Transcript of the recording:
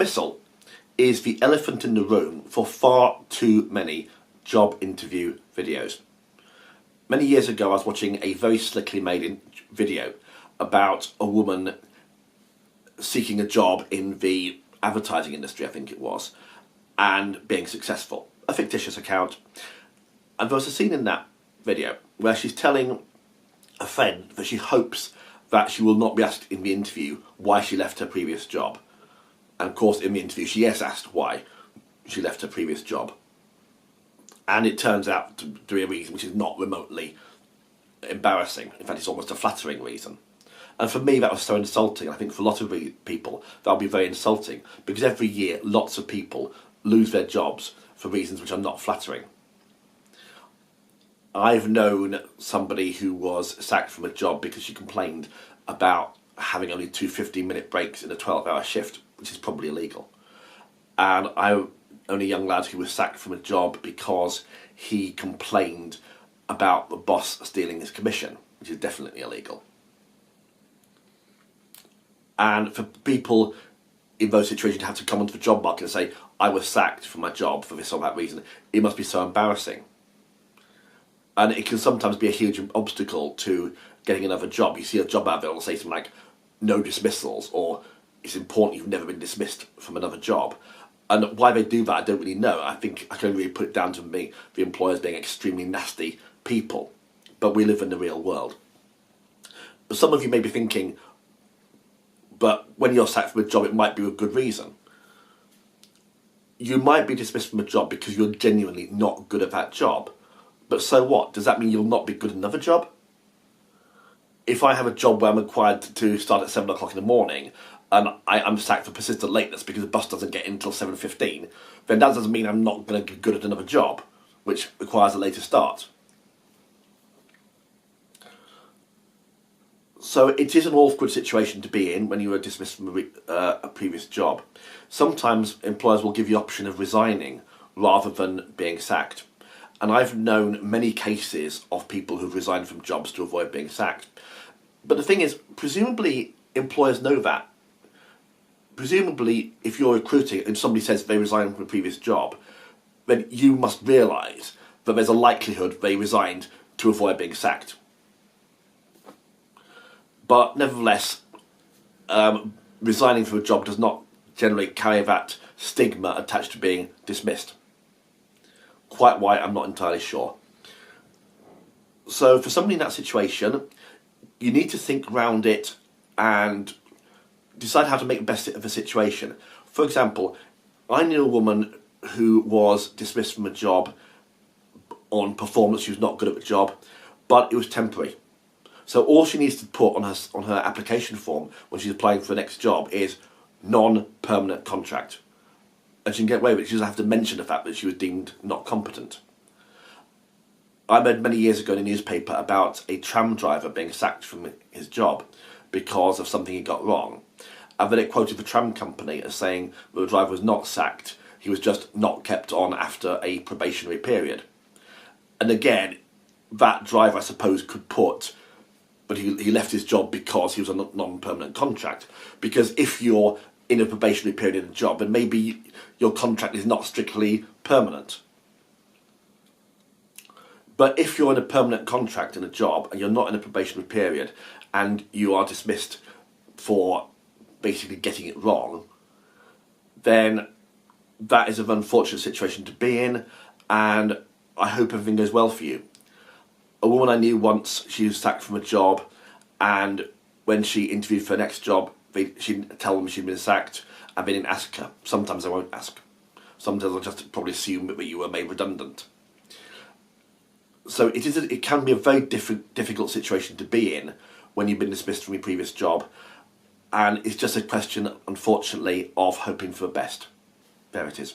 Dismissal is the elephant in the room for far too many job interview videos. Many years ago I was watching a very slickly made video about a woman seeking a job in the advertising industry, I think it was, and being successful. A fictitious account. And there was a scene in that video where she's telling a friend that she hopes that she will not be asked in the interview why she left her previous job. And of course in the interview she is asked why she left her previous job. And it turns out to be a reason which is not remotely embarrassing. In fact, it's almost a flattering reason. And for me that was so insulting. I think for a lot of people that'll be very insulting, because every year lots of people lose their jobs for reasons which are not flattering. I've known somebody who was sacked from a job because she complained about having only 2 15-minute breaks in a 12-hour shift, which is probably illegal. And I know a young lad who was sacked from a job because he complained about the boss stealing his commission, which is definitely illegal. And for people in those situations to have to come onto the job market and say, I was sacked from my job for this or that reason, it must be so embarrassing. And it can sometimes be a huge obstacle to getting another job. You see a job advert, it'll say something like, no dismissals, or it's important you've never been dismissed from another job. And why they do that, I don't really know. I think I can only really put it down to me, the employers being extremely nasty people. But we live in the real world. Some of you may be thinking, but when you're sacked from a job, it might be a good reason. You might be dismissed from a job because you're genuinely not good at that job. But so what? Does that mean you'll not be good at another job? If I have a job where I'm required to start at 7 o'clock in the morning and I'm sacked for persistent lateness because the bus doesn't get in until 7:15, then that doesn't mean I'm not going to be good at another job, which requires a later start. So it is an awkward situation to be in when you are dismissed from a previous job. Sometimes employers will give you the option of resigning rather than being sacked. And I've known many cases of people who've resigned from jobs to avoid being sacked. But the thing is, presumably employers know that. Presumably, if you're recruiting and somebody says they resigned from a previous job, then you must realise that there's a likelihood they resigned to avoid being sacked. But nevertheless, resigning from a job does not generally carry that stigma attached to being dismissed. Quite why, I'm not entirely sure. So for somebody in that situation, you need to think around it and decide how to make the best of the situation. For example, I knew a woman who was dismissed from a job on performance. She was not good at the job, but it was temporary. So all she needs to put on her application form when she's applying for the next job is non-permanent contract. And she can get away with it. She doesn't have to mention the fact that she was deemed not competent. I read many years ago in a newspaper about a tram driver being sacked from his job because of something he got wrong. And then it quoted the tram company as saying that the driver was not sacked, he was just not kept on after a probationary period. And again, that driver, I suppose, could put, but he left his job because he was on a non-permanent contract. Because if you're in a probationary period in a job, then maybe your contract is not strictly permanent. But if you're in a permanent contract in a job and you're not in a probationary period and you are dismissed for basically getting it wrong, then that is an unfortunate situation to be in, and I hope everything goes well for you. A woman I knew once, she was sacked from a job, and when she interviewed for her next job, she didn't tell them she'd been sacked, and they didn't ask her. Sometimes I won't ask. Sometimes I'll just probably assume that you were made redundant. So it can be a very difficult situation to be in when you've been dismissed from your previous job, and it's just a question, unfortunately, of hoping for the best. There it is.